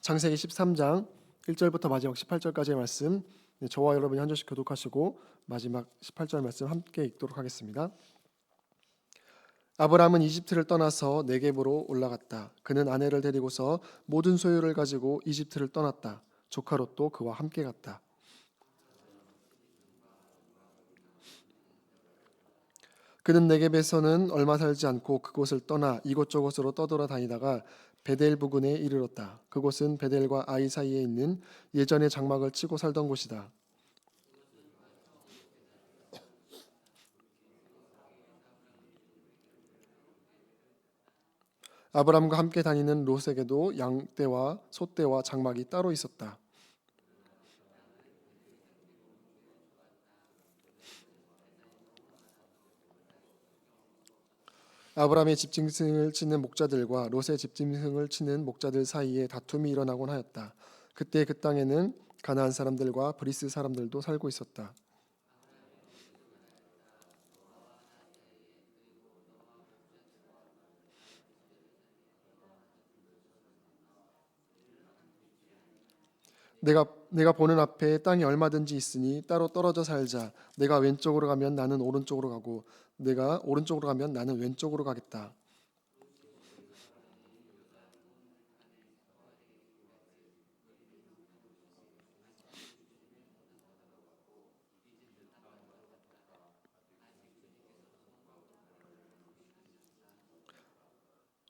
창세기 13장 1절부터 마지막 18절까지의 말씀, 저와 여러분이 한 절씩 교독하시고 마지막 18절 말씀 함께 읽도록 하겠습니다. 아브라함은 이집트를 떠나서 네겝으로 올라갔다. 그는 아내를 데리고서 모든 소유를 가지고 이집트를 떠났다. 조카 롯도 그와 함께 갔다. 그는 네겝에서는 얼마 살지 않고 그곳을 떠나 이곳저곳으로 떠돌아 다니다가 베델 부근에 이르렀다. 그곳은 베델과 아이 사이에 있는 예전에 장막을 치고 살던 곳이다. 아브람과 함께 다니는 롯에게도 양떼와 소떼와 장막이 따로 있었다. 아브람의 집짐승을 치는 목자들과 롯의 집짐승을 치는 목자들 사이에 다툼이 일어나곤 하였다. 그때 그 땅에는 가나안 사람들과 브리스 사람들도 살고 있었다. 내가 보는 앞에 땅이 얼마든지 있으니 따로 떨어져 살자. 내가 왼쪽으로 가면 나는 오른쪽으로 가고 내가 오른쪽으로 가면 나는 왼쪽으로 가겠다.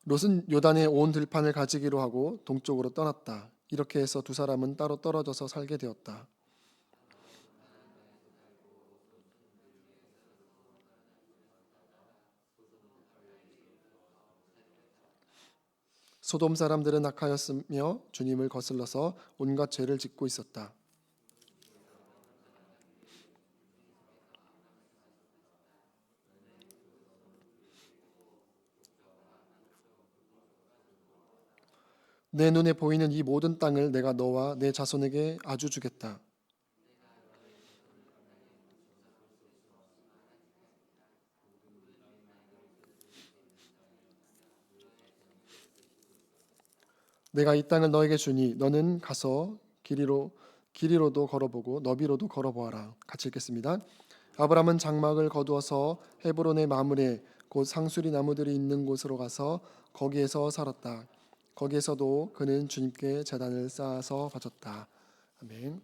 롯은 요단의 온 들판을 가지기로 하고 동쪽으로 떠났다. 이렇게 해서 두 사람은 따로 떨어져서 살게 되었다. 소돔 사람들은 악하였으며 주님을 거슬러서 온갖 죄를 짓고 있었다. 내 눈에 보이는 이 모든 땅을 내가 너와 내 자손에게 아주 주겠다. 내가 이 땅을 너에게 주니 너는 가서 길이로도 걸어보고 너비로도 걸어보아라. 같이 읽겠습니다. 아브람은 장막을 거두어서 헤브론의 마물에 곧 상수리 나무들이 있는 곳으로 가서 거기에서 살았다. 거기에서도 그는 주님께 제단을 쌓아서 바쳤다. 아멘.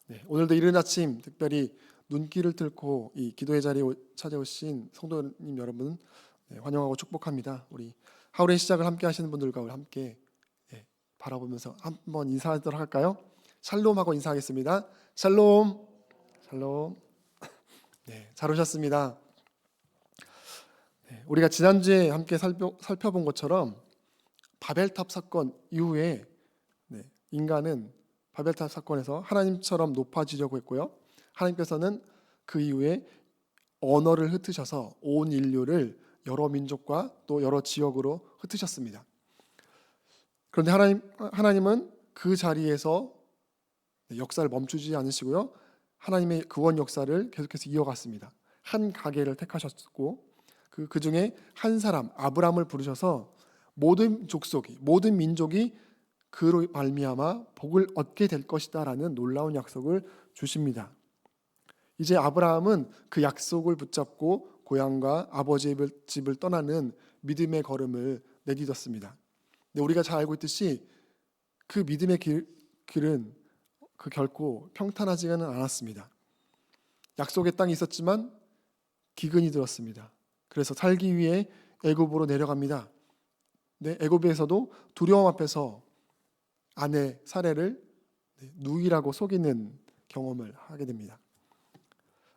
네, 오늘도 이른 아침 특별히 눈길을 뚫고 이 기도의 자리에 찾아오신 성도님 여러분, 환영하고 축복합니다. 우리 하루의 시작을 함께 하시는 분들과 우리 함께 바라보면서 한번 인사하도록 할까요? 샬롬하고 인사하겠습니다. 샬롬, 샬롬. 네, 잘 오셨습니다. 우리가 지난주에 함께 살펴본 것처럼 바벨탑 사건 이후에 인간은 바벨탑 사건에서 하나님처럼 높아지려고 했고요. 하나님께서는 그 이후에 언어를 흩으셔서 온 인류를 여러 민족과 또 여러 지역으로 흩으셨습니다. 그런데 하나님은 그 자리에서 역사를 멈추지 않으시고요. 하나님의 구원 역사를 계속해서 이어갔습니다. 한 가게를 택하셨고 그 중에 한 사람 아브람을 부르셔서 모든 족속이 모든 민족이 그로 말미암아 복을 얻게 될 것이다라는 놀라운 약속을 주십니다. 이제 아브라함은 그 약속을 붙잡고 고향과 아버지의 집을 떠나는 믿음의 걸음을 내딛었습니다. 근데 우리가 잘 알고 있듯이 그 믿음의 길은 결코 평탄하지는 않았습니다. 약속의 땅이 있었지만 기근이 들었습니다. 그래서 살기 위해 애굽으로 내려갑니다. 네, 애굽에서도 두려움 앞에서 아내 사례를 누이라고 속이는 경험을 하게 됩니다.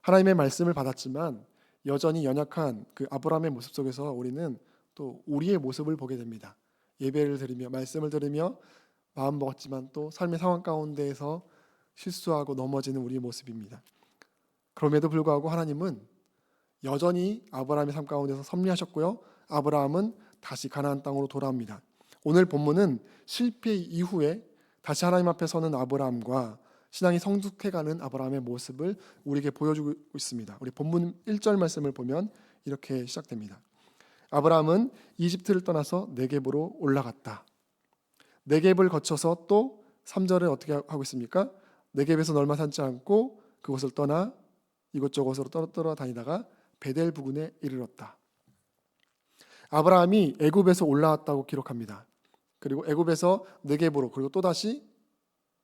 하나님의 말씀을 받았지만 여전히 연약한 그 아브라함의 모습 속에서 우리는 또 우리의 모습을 보게 됩니다. 예배를 드리며 말씀을 들으며 마음 먹었지만 또 삶의 상황 가운데에서 실수하고 넘어지는 우리의 모습입니다. 그럼에도 불구하고 하나님은 여전히 아브라함의 삶 가운데서 섭리하셨고요. 아브라함은 다시 가나안 땅으로 돌아옵니다. 오늘 본문은 실패 이후에 다시 하나님 앞에 서는 아브라함과 신앙이 성숙해가는 아브라함의 모습을 우리에게 보여주고 있습니다. 우리 본문 1절 말씀을 보면 이렇게 시작됩니다. 아브라함은 이집트를 떠나서 네겝으로 올라갔다. 네겝을 거쳐서 또 3절에 어떻게 하고 있습니까? 네겝에서 얼마 삼지 않고 그곳을 떠나 이곳저곳으로 떨어 다니다가 베델 부근에 이르렀다. 아브라함이 애굽에서 올라왔다고 기록합니다. 그리고 애굽에서 네겝으로 그리고 또다시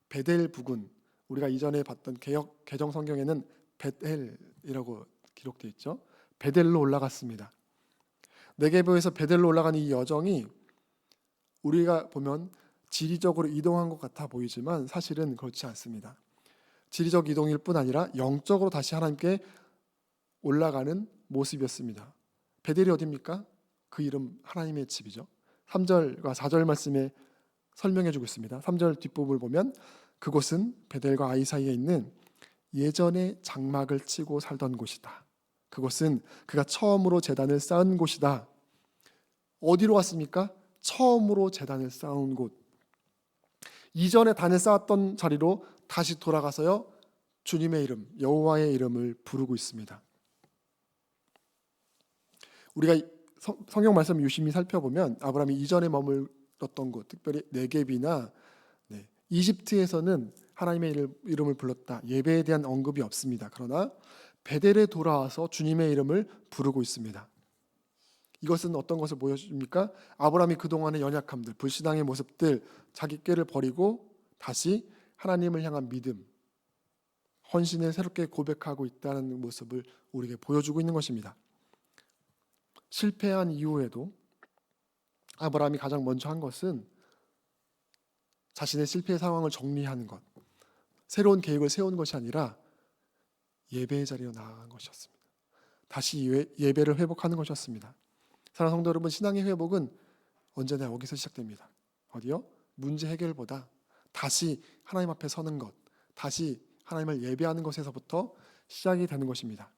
베델 부근, 우리가 이전에 봤던 개정 성경에는 베델이라고 기록되어 있죠. 베델로 올라갔습니다. 네겝에서 베델로 올라가는 이 여정이 우리가 보면 지리적으로 이동한 것 같아 보이지만 사실은 그렇지 않습니다. 지리적 이동일 뿐 아니라 영적으로 다시 하나님께 올라가는 모습이었습니다. 베델이 어디입니까? 그 이름 하나님의 집이죠. 3절과 4절 말씀에 설명해 주고 있습니다. 3절 뒷부분을 보면 그곳은 베델과 아이 사이에 있는 예전에 장막을 치고 살던 곳이다. 그곳은 그가 처음으로 제단을 쌓은 곳이다. 어디로 왔습니까? 처음으로 제단을 쌓은 곳. 이전에 단을 쌓았던 자리로 다시 돌아가서요. 주님의 이름, 여호와의 이름을 부르고 있습니다. 우리가 성경 말씀 유심히 살펴보면 아브라함이 이전에 머물렀던 곳, 특별히 네겝이나 이집트에서는 하나님의 이름을 불렀다. 예배에 대한 언급이 없습니다. 그러나 베델에 돌아와서 주님의 이름을 부르고 있습니다. 이것은 어떤 것을 보여줍니까? 아브라함이 그동안의 연약함들, 불신앙의 모습들, 자기 꾀를 버리고 다시 하나님을 향한 믿음, 헌신을 새롭게 고백하고 있다는 모습을 우리에게 보여주고 있는 것입니다. 실패한 이후에도 아브라함이 가장 먼저 한 것은 자신의 실패 상황을 정리하는 것, 새로운 계획을 세우는 것이 아니라 예배의 자리로 나아간 것이었습니다. 다시 예배를 회복하는 것이었습니다. 사랑하는 성도 여러분, 신앙의 회복은 언제나 여기서 시작됩니다. 어디요? 문제 해결보다 다시 하나님 앞에 서는 것, 다시 하나님을 예배하는 것에서부터 시작이 되는 것입니다.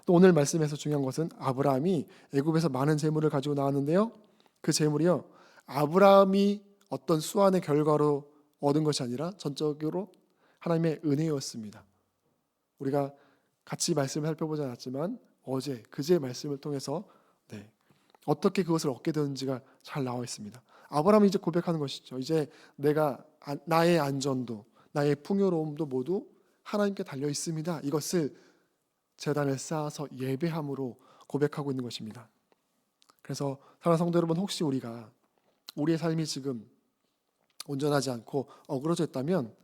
또 오늘 말씀에서 중요한 것은 아브라함이 애굽에서 많은 재물을 가지고 나왔는데요. 그 재물이요, 아브라함이 어떤 수완의 결과로 얻은 것이 아니라 전적으로 하나님의 은혜였습니다. 우리가 같이 말씀을 살펴보지 않았지만 어제, 그제 말씀을 통해서 어떻게 그것을 얻게 되는지가 잘 나와 있습니다. 아브라함이 이제 고백하는 것이죠. 이제 나의 안전도, 나의 풍요로움도 모두 하나님께 달려 있습니다. 이것을 제단을 쌓아서 예배함으로 고백하고 있는 것입니다. 그래서 사랑하는 성도 여러분, 혹시 우리의 삶이 지금 온전하지 않고 어그러져 있다면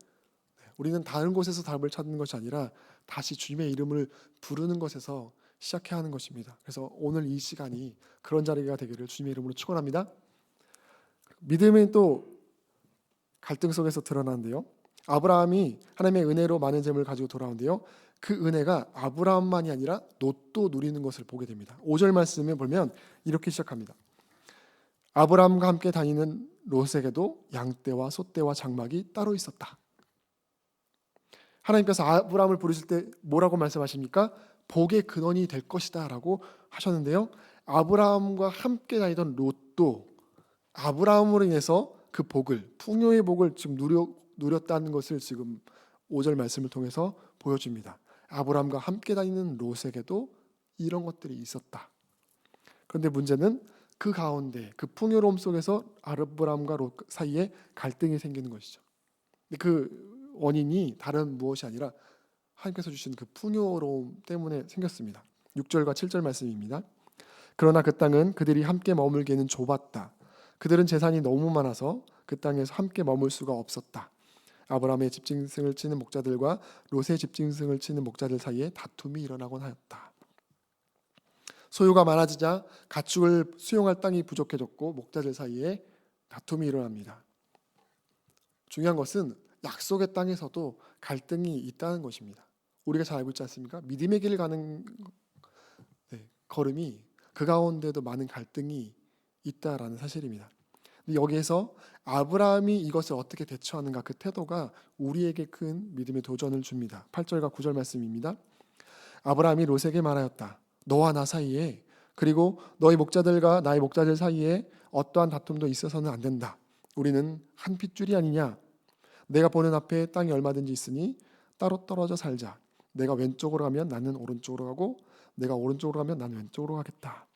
우리는 다른 곳에서 답을 찾는 것이 아니라 다시 주님의 이름을 부르는 것에서 시작해야 하는 것입니다. 그래서 오늘 이 시간이 그런 자리가 되기를 주님의 이름으로 축원합니다. 믿음은 또 갈등 속에서 드러나는데요. 아브라함이 하나님의 은혜로 많은 재물을 가지고 돌아오는데요. 그 은혜가 아브라함만이 아니라 롯도 누리는 것을 보게 됩니다. 5절 말씀에 보면 이렇게 시작합니다. 아브라함과 함께 다니는 롯에게도 양떼와 소떼와 장막이 따로 있었다. 하나님께서 아브라함을 부르실 때 뭐라고 말씀하십니까? 복의 근원이 될 것이다 라고 하셨는데요. 아브라함과 함께 다니던 롯도 아브라함으로 인해서 그 복을, 풍요의 복을 지금 누렸다는 것을 지금 5절 말씀을 통해서 보여줍니다. 아브라함과 함께 다니는 롯에게도 이런 것들이 있었다. 그런데 문제는 그 가운데, 그 풍요로움 속에서 아브라함과 롯 사이에 갈등이 생기는 것이죠. 그 원인이 다른 무엇이 아니라 하나님께서 주신 그 풍요로움 때문에 생겼습니다. 6절과 7절 말씀입니다. 그러나 그 땅은 그들이 함께 머물기에는 좁았다. 그들은 재산이 너무 많아서 그 땅에서 함께 머물 수가 없었다. 아브라함의 집짐승을 치는 목자들과 롯의 집짐승을 치는 목자들 사이에 다툼이 일어나곤 하였다. 소유가 많아지자 가축을 수용할 땅이 부족해졌고 목자들 사이에 다툼이 일어납니다. 중요한 것은 약속의 땅에서도 갈등이 있다는 것입니다. 우리가 잘 알고 있지 않습니까? 믿음의 길을 가는 걸음이 그 가운데도 많은 갈등이 있다라는 사실입니다. 근데 여기에서 아브라함이 이것을 어떻게 대처하는가, 그 태도가 우리에게 큰 믿음의 도전을 줍니다. 8절과 9절 말씀입니다. 아브라함이 롯에게 말하였다. 너와 나 사이에, 그리고 너희 목자들과 나의 목자들 사이에 어떠한 다툼도 있어서는 안 된다. 우리는 한 핏줄이 아니냐. 내가 보는 앞에 땅이 얼마든지 있으니 따로 떨어져 살자. 내가 왼쪽으로 가면 나는 오른쪽으로 가고 내가 오른쪽으로 가면 나는 왼쪽으로 가겠다.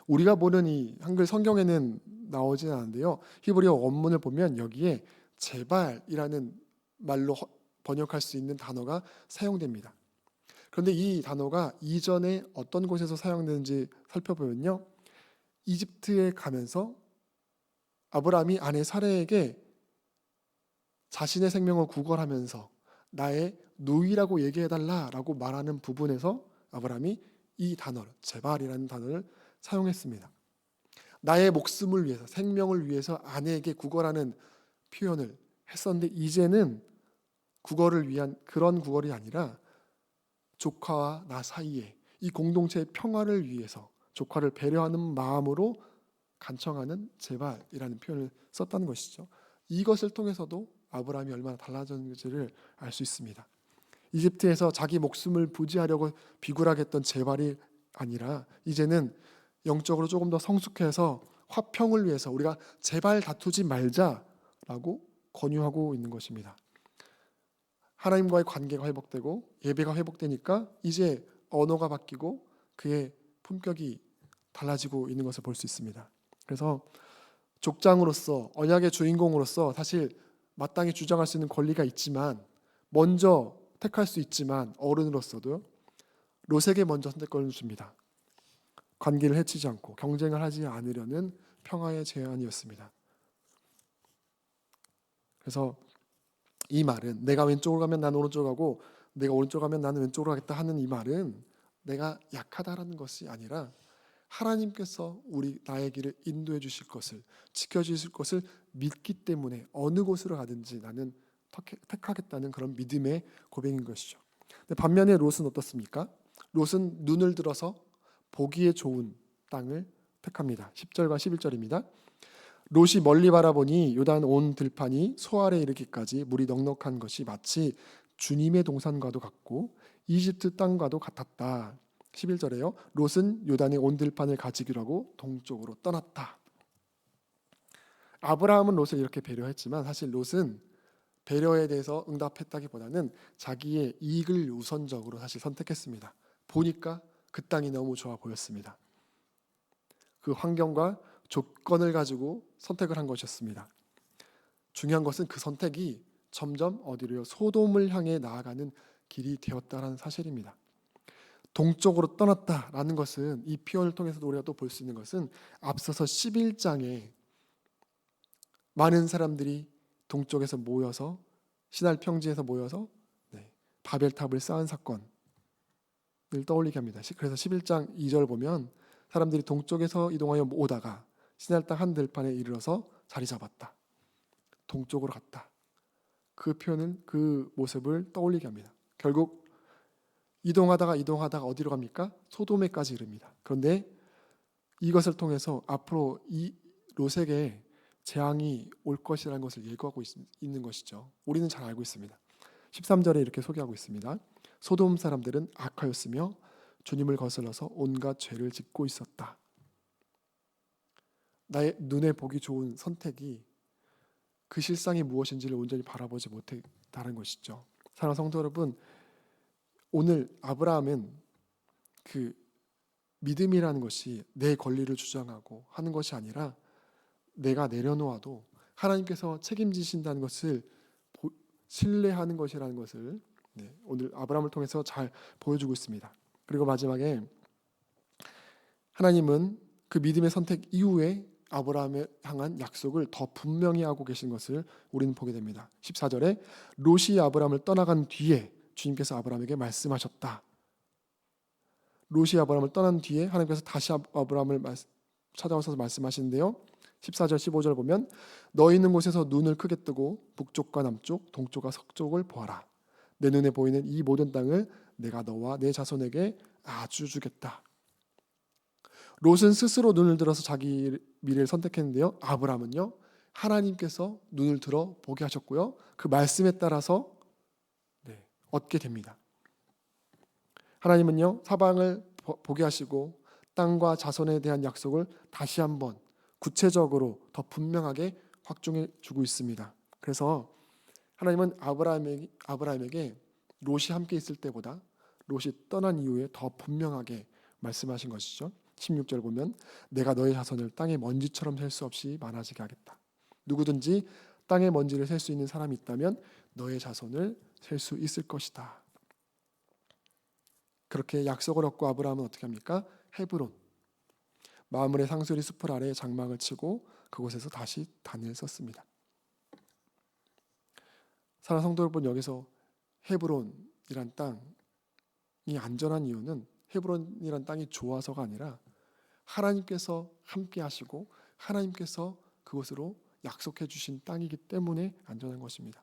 우리가 보는 이 한글 성경에는 나오진 않은데요. 히브리어 원문을 보면 여기에 제발이라는 말로 번역할 수 있는 단어가 사용됩니다. 그런데 이 단어가 이전에 어떤 곳에서 사용되는지 살펴보면요. 이집트에 가면서 아브라함이 아내 사레에게 자신의 생명을 구걸하면서 나의 누이라고 얘기해달라라고 말하는 부분에서 아브라함이 이 단어를 제발이라는 단어를 사용했습니다. 나의 목숨을 위해서 생명을 위해서 아내에게 구걸하는 표현을 했었는데 이제는 구걸을 위한 그런 구걸이 아니라 조카와 나 사이에 이 공동체의 평화를 위해서 조카를 배려하는 마음으로 간청하는 제발이라는 표현을 썼다는 것이죠. 이것을 통해서도 아브라함이 얼마나 달라졌는지를 알 수 있습니다. 이집트에서 자기 목숨을 부지하려고 비굴하겠던 제발이 아니라 이제는 영적으로 조금 더 성숙해서 화평을 위해서 우리가 제발 다투지 말자라고 권유하고 있는 것입니다. 하나님과의 관계가 회복되고 예배가 회복되니까 이제 언어가 바뀌고 그의 품격이 달라지고 있는 것을 볼 수 있습니다. 그래서 족장으로서 언약의 주인공으로서 사실 마땅히 주장할 수 있는 권리가 있지만 먼저 택할 수 있지만 어른으로서도 롯에게 먼저 선택권을 줍니다. 관계를 해치지 않고 경쟁을 하지 않으려는 평화의 제안이었습니다. 그래서 이 말은 내가 왼쪽으로 가면 난 오른쪽으로 가고 내가 오른쪽으로 가면 나는 왼쪽으로 가겠다 하는 이 말은 내가 약하다라는 것이 아니라 하나님께서 나의 길을 인도해 주실 것을 지켜주실 것을 믿기 때문에 어느 곳으로 가든지 나는 택하겠다는 그런 믿음의 고백인 것이죠. 근데 반면에 롯은 어떻습니까? 롯은 눈을 들어서 보기에 좋은 땅을 택합니다. 10절과 11절입니다. 롯이 멀리 바라보니 요단 온 들판이 소알에 이르기까지 물이 넉넉한 것이 마치 주님의 동산과도 같고 이집트 땅과도 같았다. 11절에요. 롯은 요단의 온 들판을 가지기로 하고 동쪽으로 떠났다. 아브라함은 롯을 이렇게 배려했지만 사실 롯은 배려에 대해서 응답했다기보다는 자기의 이익을 우선적으로 사실 선택했습니다. 보니까 그 땅이 너무 좋아 보였습니다. 그 환경과 조건을 가지고 선택을 한 것이었습니다. 중요한 것은 그 선택이 점점 어디로요? 소돔을 향해 나아가는 길이 되었다는 사실입니다. 동쪽으로 떠났다라는 것은 이 표현을 통해서도 우리가 또 볼 수 있는 것은 앞서서 11장에 많은 사람들이 동쪽에서 모여서 시날 평지에서 모여서 바벨탑을 쌓은 사건을 떠올리게 합니다. 그래서 11장 2절 보면 사람들이 동쪽에서 이동하여 오다가 시날 땅 한 들판에 이르러서 자리 잡았다. 동쪽으로 갔다. 그 표현은 그 모습을 떠올리게 합니다. 결국 이동하다가 어디로 갑니까? 소돔에까지 이릅니다. 그런데 이것을 통해서 앞으로 이 롯에게 재앙이 올 것이라는 것을 예고하고 있는 것이죠. 우리는 잘 알고 있습니다. 13절에 이렇게 소개하고 있습니다. 소돔 사람들은 악하였으며 주님을 거슬러서 온갖 죄를 짓고 있었다. 나의 눈에 보기 좋은 선택이 그 실상이 무엇인지를 온전히 바라보지 못했다는 것이죠. 사랑하는 성도 여러분, 오늘 아브라함은 그 믿음이라는 것이 내 권리를 주장하고 하는 것이 아니라 내가 내려놓아도 하나님께서 책임지신다는 것을 신뢰하는 것이라는 것을 오늘 아브라함을 통해서 잘 보여주고 있습니다. 그리고 마지막에 하나님은 그 믿음의 선택 이후에 아브라함에 향한 약속을 더 분명히 하고 계신 것을 우리는 보게 됩니다. 14절에 롯이 아브라함을 떠나간 뒤에 주님께서 아브라함에게 말씀하셨다. 롯이 아브라함을 떠난 뒤에 하나님께서 다시 아브라함을 찾아오셔서 말씀하시는데요. 14절 15절 보면 너 있는 곳에서 눈을 크게 뜨고 북쪽과 남쪽 동쪽과 서쪽을 보아라. 내 눈에 보이는 이 모든 땅을 내가 너와 내 자손에게 아주 주겠다. 롯은 스스로 눈을 들어서 자기 미래를 선택했는데요. 아브라함은요, 하나님께서 눈을 들어 보게 하셨고요. 그 말씀에 따라서 얻게 됩니다. 하나님은요, 사방을 보게 하시고 땅과 자손에 대한 약속을 다시 한번 구체적으로 더 분명하게 확증해 주고 있습니다. 그래서 하나님은 아브라함에게 롯이 함께 있을 때보다 롯이 떠난 이후에 더 분명하게 말씀하신 것이죠. 16절 보면 내가 너의 자손을 땅의 먼지처럼 셀 수 없이 많아지게 하겠다. 누구든지 땅의 먼지를 셀 수 있는 사람이 있다면 너의 자손을 셀 수 있을 것이다. 그렇게 약속을 얻고 아브라함은 어떻게 합니까? 헤브론, 마므레 상수리 숲을 아래 장막을 치고 그곳에서 다시 단을 썼습니다. 사랑하는 성도 여러분, 여기서 헤브론이란 땅이 안전한 이유는 헤브론이란 땅이 좋아서가 아니라 하나님께서 함께 하시고 하나님께서 그곳으로 약속해 주신 땅이기 때문에 안전한 것입니다.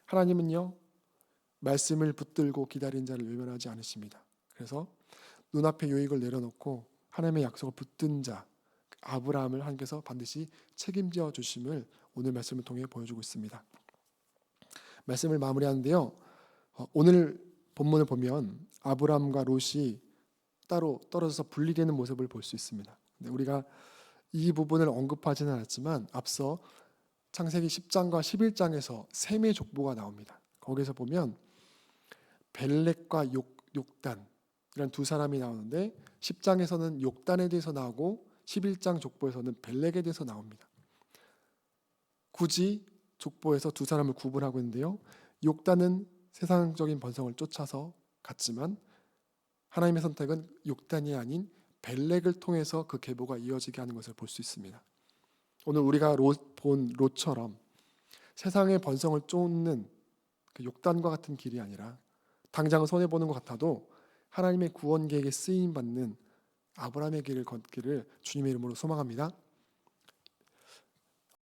하나님은요, 말씀을 붙들고 기다린 자를 외면하지 않으십니다. 그래서 눈앞에 유익을 내려놓고 하나님의 약속을 붙든 자 아브라함을 하나님께서 반드시 책임져 주심을 오늘 말씀을 통해 보여주고 있습니다. 말씀을 마무리하는데요, 오늘 본문을 보면 아브라함과 롯이 따로 떨어져서 분리되는 모습을 볼 수 있습니다. 우리가 이 부분을 언급하지는 않았지만 앞서 창세기 10장과 11장에서 셈의 족보가 나옵니다. 거기서 보면 벨렉과 욕단 이런 두 사람이 나오는데 10장에서는 욕단에 대해서 나오고 11장 족보에서는 벨렉에 대해서 나옵니다. 굳이 족보에서 두 사람을 구분하고 있는데요, 욕단은 세상적인 번성을 쫓아서 갔지만 하나님의 선택은 욕단이 아닌 벨렉을 통해서 그 계보가 이어지게 하는 것을 볼 수 있습니다. 오늘 우리가 본 롯처럼 세상의 번성을 쫓는 그 욕단과 같은 길이 아니라 당장 손해보는 것 같아도 하나님의 구원 계획에 쓰임받는 아브라함의 길을 걷기를 주님의 이름으로 소망합니다.